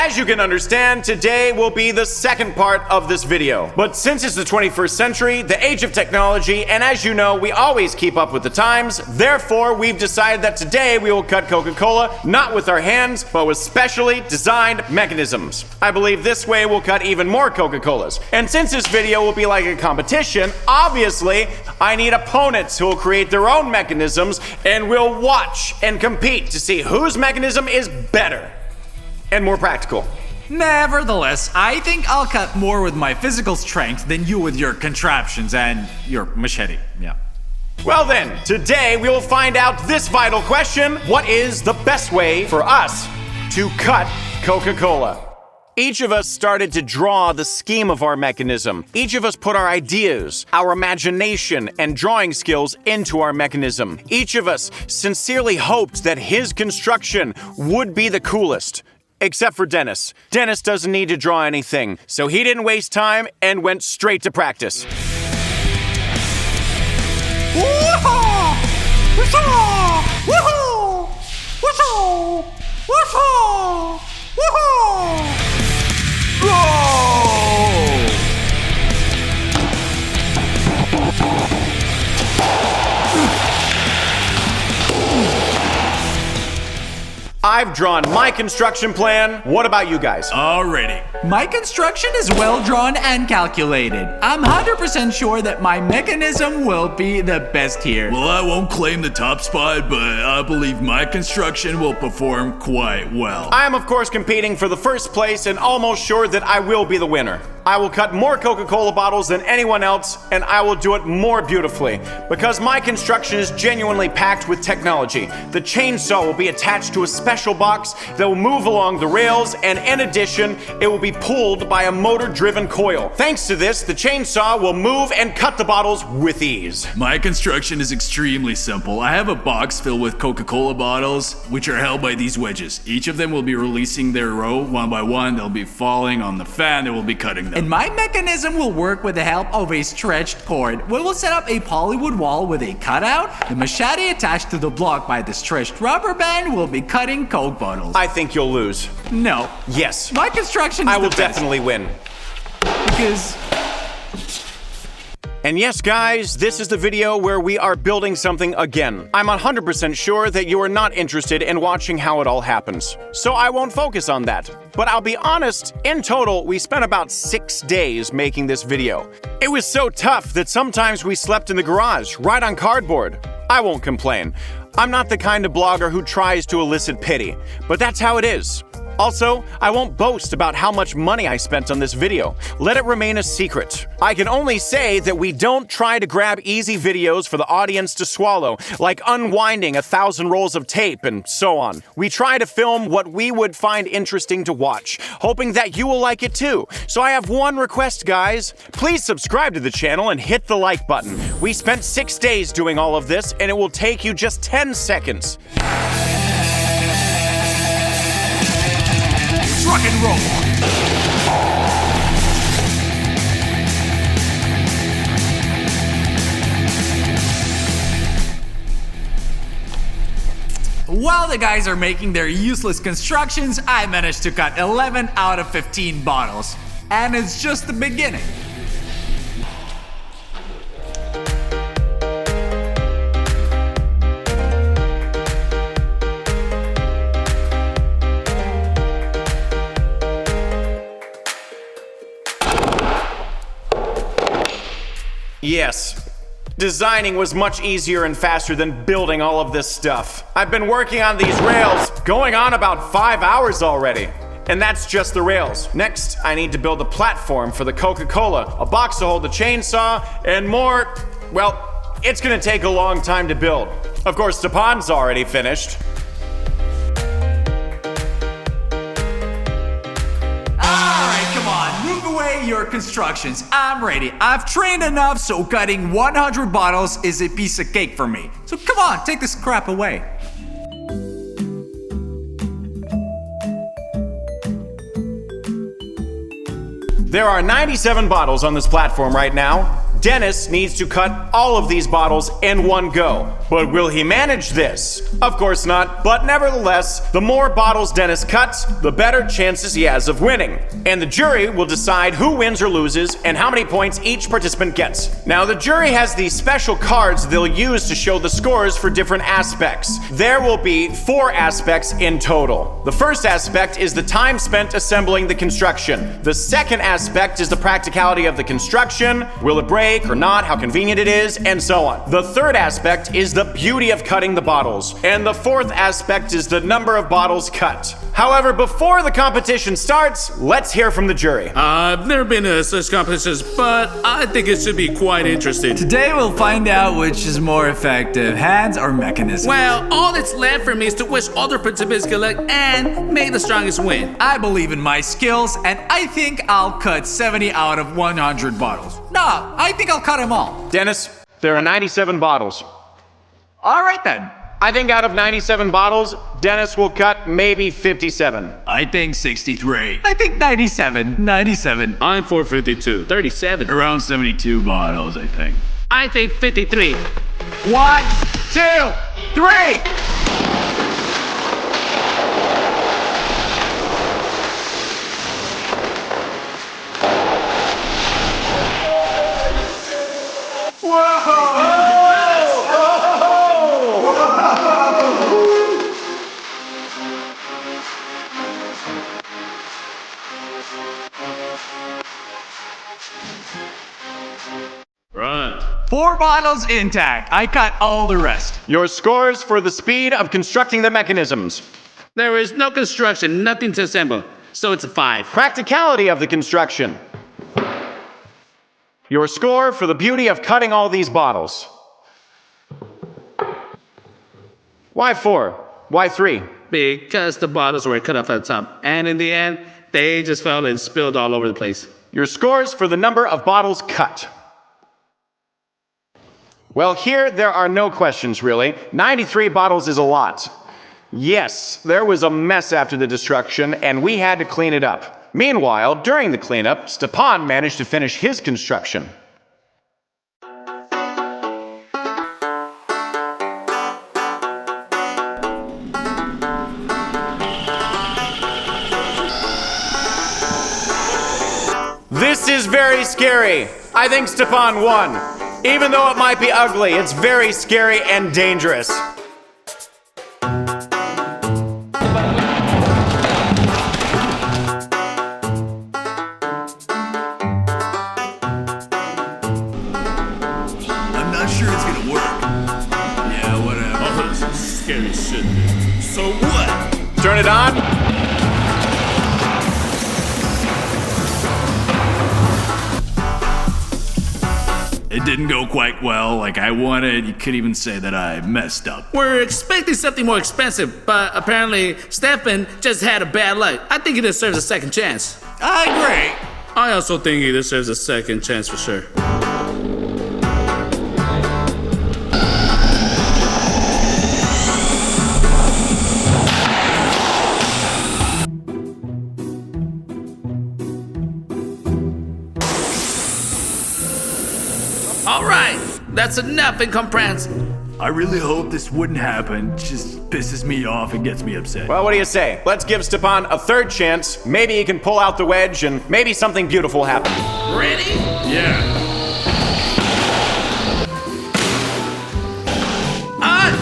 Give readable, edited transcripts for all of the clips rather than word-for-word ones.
As you can understand, today will be the second part of this video. But since it's the 21st century, the age of technology, and as you know, we always keep up with the times, therefore we've decided that today we will cut Coca-Cola not with our hands, but with specially designed mechanisms. I believe this way we'll cut even more Coca-Colas. And since this video will be like a competition, obviously I need opponents who will create their own mechanisms, and we'll watch and compete to see whose mechanism is better and more practical. Nevertheless, I think I'll cut more with my physical strength than you with your contraptions and your machete. Yeah. Well then, today we will find out this vital question: what is the best way for us to cut Coca-Cola? Each of us started to draw the scheme of our mechanism. Each of us put our ideas, our imagination, and drawing skills into our mechanism. Each of us sincerely hoped that his construction would be the coolest. Except for Dennis. Dennis doesn't need to draw anything, so he didn't waste time and went straight to practice. I've drawn my construction plan. What about you guys? Alrighty. My construction is well drawn and calculated. I'm 100% sure that my mechanism will be the best here. Well, I won't claim the top spot, but I believe my construction will perform quite well. I am, of course, competing for the first place and almost sure that I will be the winner. I will cut more Coca-Cola bottles than anyone else, and I will do it more beautifully. Because my construction is genuinely packed with technology. The chainsaw will be attached to a special box that will move along the rails, and in addition, it will be pulled by a motor-driven coil. Thanks to this, the chainsaw will move and cut the bottles with ease. My construction is extremely simple. I have a box filled with Coca-Cola bottles, which are held by these wedges. Each of them will be releasing their row one by one. They'll be falling on the fan that will be cutting them. And my mechanism will work with the help of a stretched cord. We will set up a polywood wall with a cutout. The machete attached to the block by the stretched rubber band will be cutting Coke bottles. I think you'll lose. No. Yes. My construction is I will the best. definitely win. Because... And yes, guys, this is the video where we are building something again. I'm 100% sure that you are not interested in watching how it all happens, so I won't focus on that. But I'll be honest, in total, we spent about 6 days making this video. It was so tough that sometimes we slept in the garage, right on cardboard. I won't complain. I'm not the kind of blogger who tries to elicit pity, but that's how it is. Also, I won't boast about how much money I spent on this video. Let it remain a secret. I can only say that we don't try to grab easy videos for the audience to swallow, like unwinding 1,000 rolls of tape and so on. We try to film what we would find interesting to watch, hoping that you will like it too. So I have one request, guys. Please subscribe to the channel and hit the like button. We spent 6 days doing all of this, and it will take you just 10 seconds. rock and roll. While the guys are making their useless constructions, I managed to cut 11 out of 15 bottles. And it's just the beginning. Yes. Designing was much easier and faster than building all of this stuff. I've been working on these rails going on about 5 hours already. And that's just the rails. Next, I need to build a platform for the Coca-Cola, a box to hold the chainsaw, and more. Well, it's gonna take a long time to build. Of course, Stepan's already finished. Your constructions. I'm ready. I've trained enough, so cutting 100 bottles is a piece of cake for me. So come on, take this crap away. There are 97 bottles on this platform right now. Dennis needs to cut all of these bottles in one go. But will he manage this? Of course not, but nevertheless, the more bottles Dennis cuts, the better chances he has of winning. And the jury will decide who wins or loses and how many points each participant gets. Now, the jury has these special cards they'll use to show the scores for different aspects. There will be 4 aspects in total. The first aspect is the time spent assembling the construction. The second aspect is the practicality of the construction. Will it break or not? How convenient it is, and so on. The third aspect is the beauty of cutting the bottles. And the fourth aspect is the number of bottles cut. However, before the competition starts, let's hear from the jury. I've never been to such competitions, but I think it should be quite interesting. Today we'll find out which is more effective, hands or mechanism. Well, all that's left for me is to wish other participants good luck and may the strongest win. I believe in my skills, and I think I'll cut 70 out of 100 bottles. No, I think I'll cut them all. Dennis, there are 97 bottles. All right then. I think out of 97 bottles, Dennis will cut maybe 57. I think 63. I think 97. 97. I'm for 52. 37. Around 72 bottles, I think. I think 53. 1, 2, 3. Right. 4 bottles intact. I cut all the rest. Your scores for the speed of constructing the mechanisms. There is no construction, nothing to assemble, so it's a 5. Practicality of the construction. Your score for the beauty of cutting all these bottles. Why 4? Why 3? Because the bottles were cut off at the top, and in the end, they just fell and spilled all over the place. Your scores for the number of bottles cut. Well, here there are no questions, really. 93 bottles is a lot. Yes, there was a mess after the destruction, and we had to clean it up. Meanwhile, during the cleanup, Stepan managed to finish his construction. This is very scary. I think Stepan won. Even though it might be ugly, it's very scary and dangerous. I'm not sure it's gonna work. Yeah, whatever. Oh, this is scary shit, dude. So what? Turn it on. It didn't go quite well like I wanted. You could even say that I messed up. We're expecting something more expensive, but apparently Stefan just had a bad luck. I think he deserves a second chance. I agree. I also think he deserves a second chance for sure. All right, that's enough incomprehensible. I really hope this wouldn't happen. It just pisses me off and gets me upset. Well, what do you say? Let's give Stepan a third chance. Maybe he can pull out the wedge and maybe something beautiful will happen. Ready? Yeah.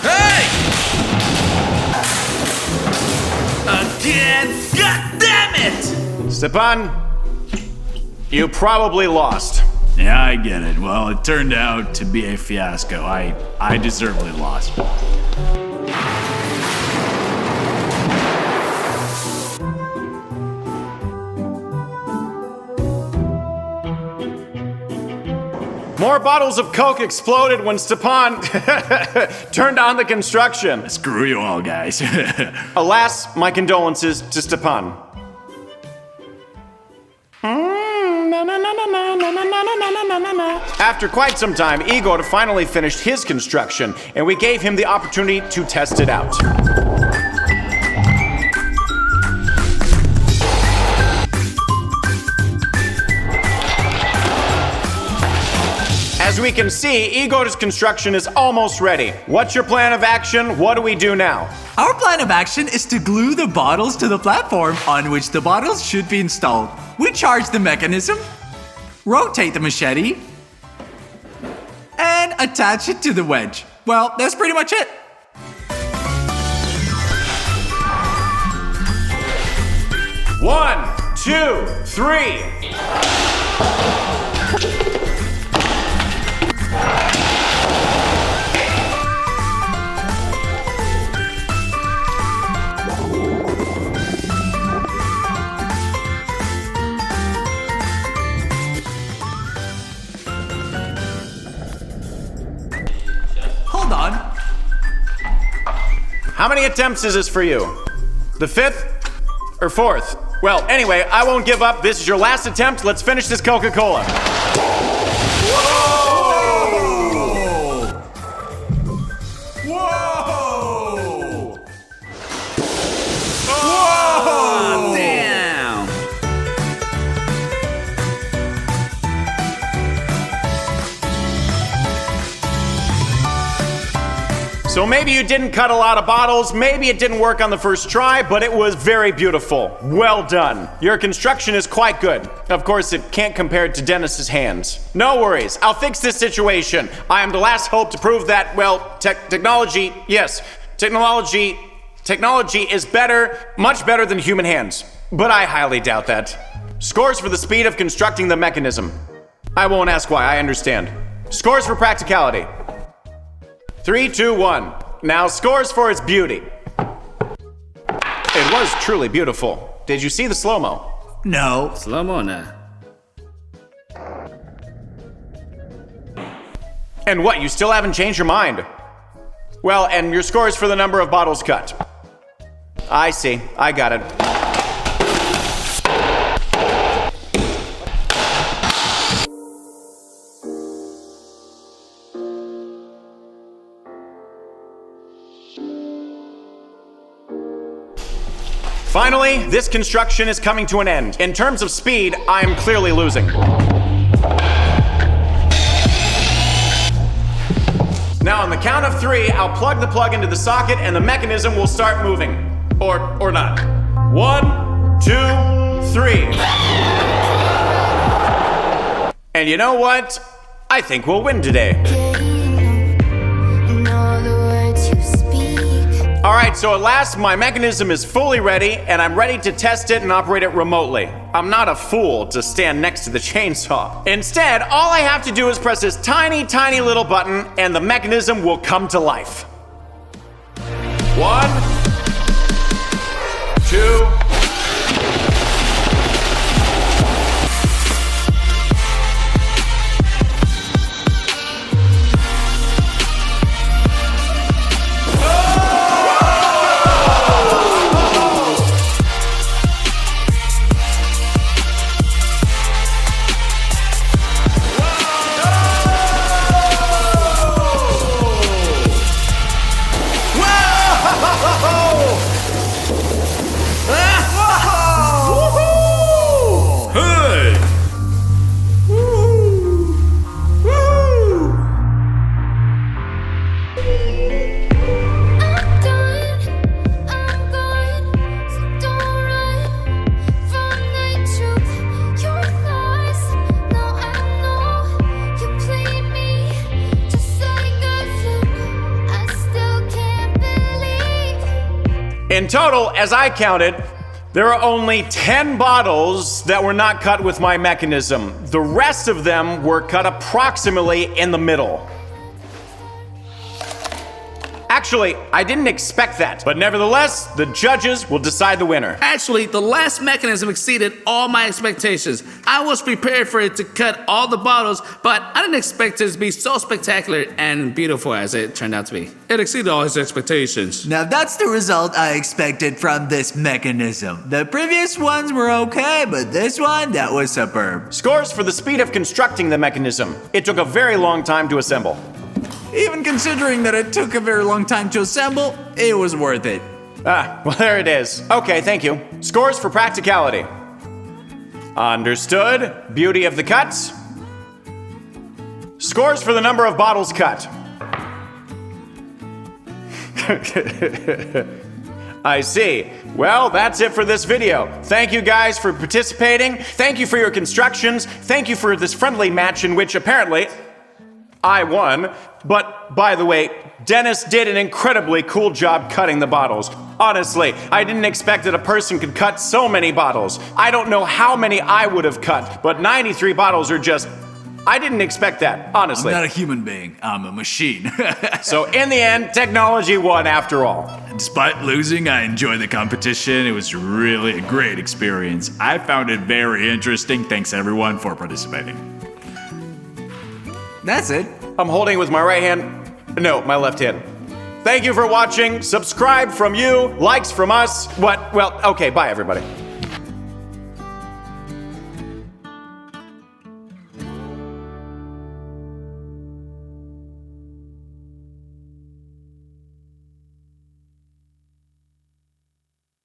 Hey! Again? God damn it! Stepan, you probably lost. Yeah, I get it. Well, it turned out to be a fiasco. I deservedly lost. More bottles of Coke exploded when Stepan turned on the construction. Screw you all, guys. Alas, my condolences to Stepan. After quite some time, Igor finally finished his construction, and we gave him the opportunity to test it out. As we can see, Igor's construction is almost ready. What's your plan of action? What do we do now? Our plan of action is to glue the bottles to the platform on which the bottles should be installed. We charge the mechanism, rotate the machete, and attach it to the wedge. Well, that's pretty much it. One, two, three. Hold on. How many attempts is this for you? The fifth or fourth? Well, anyway, I won't give up. This is your last attempt. Let's finish this Coca-Cola. Whoa! Whoa! Oh, damn! So maybe you didn't cut a lot of bottles, maybe it didn't work on the first try, but it was very beautiful. Well done. Your construction is quite good. Of course, it can't compare to Dennis's hands. No worries, I'll fix this situation. I am the last hope to prove that, well, technology is better, much better than human hands. But I highly doubt that. Scores for the speed of constructing the mechanism. I won't ask why, I understand. Scores for practicality. 3, 2, 1. Now scores for its beauty. It was truly beautiful. Did you see the slow-mo? No. Slow-mo now. And what, you still haven't changed your mind? Well, and your scores for the number of bottles cut. I see, I got it. Finally, this construction is coming to an end. In terms of speed, I am clearly losing. Now, on the count of 3, I'll plug the plug into the socket and the mechanism will start moving. Or not. 1, 2, 3. And you know what? I think we'll win today. Alright, so at last my mechanism is fully ready and I'm ready to test it and operate it remotely. I'm not a fool to stand next to the chainsaw. Instead, all I have to do is press this tiny, tiny little button and the mechanism will come to life. 1, 2, in total, as I counted, there are only 10 bottles that were not cut with my mechanism. The rest of them were cut approximately in the middle. Actually, I didn't expect that, but nevertheless, the judges will decide the winner. Actually, the last mechanism exceeded all my expectations. I was prepared for it to cut all the bottles, but I didn't expect it to be so spectacular and beautiful as it turned out to be. It exceeded all his expectations. Now that's the result I expected from this mechanism. The previous ones were okay, but this one, that was superb. Scores for the speed of constructing the mechanism. It took a very long time to assemble. Even considering that it took a very long time to assemble, it was worth it. Ah, well, there it is. Okay, thank you. Scores for practicality. Understood. Beauty of the cuts. Scores for the number of bottles cut. I see. Well, that's it for this video. Thank you guys for participating. Thank you for your constructions. Thank you for this friendly match in which apparently I won. But by the way, Dennis did an incredibly cool job cutting the bottles. Honestly, I didn't expect that a person could cut so many bottles. I don't know how many I would have cut, but 93 bottles are just... I didn't expect that, honestly. I'm not a human being, I'm a machine. So in the end, technology won after all. Despite losing, I enjoyed the competition. It was really a great experience. I found it very interesting. Thanks everyone for participating. That's it. I'm holding it with my right hand. No, my left hand. Thank you for watching. Subscribe from you. Likes from us. What? Well, okay, bye everybody.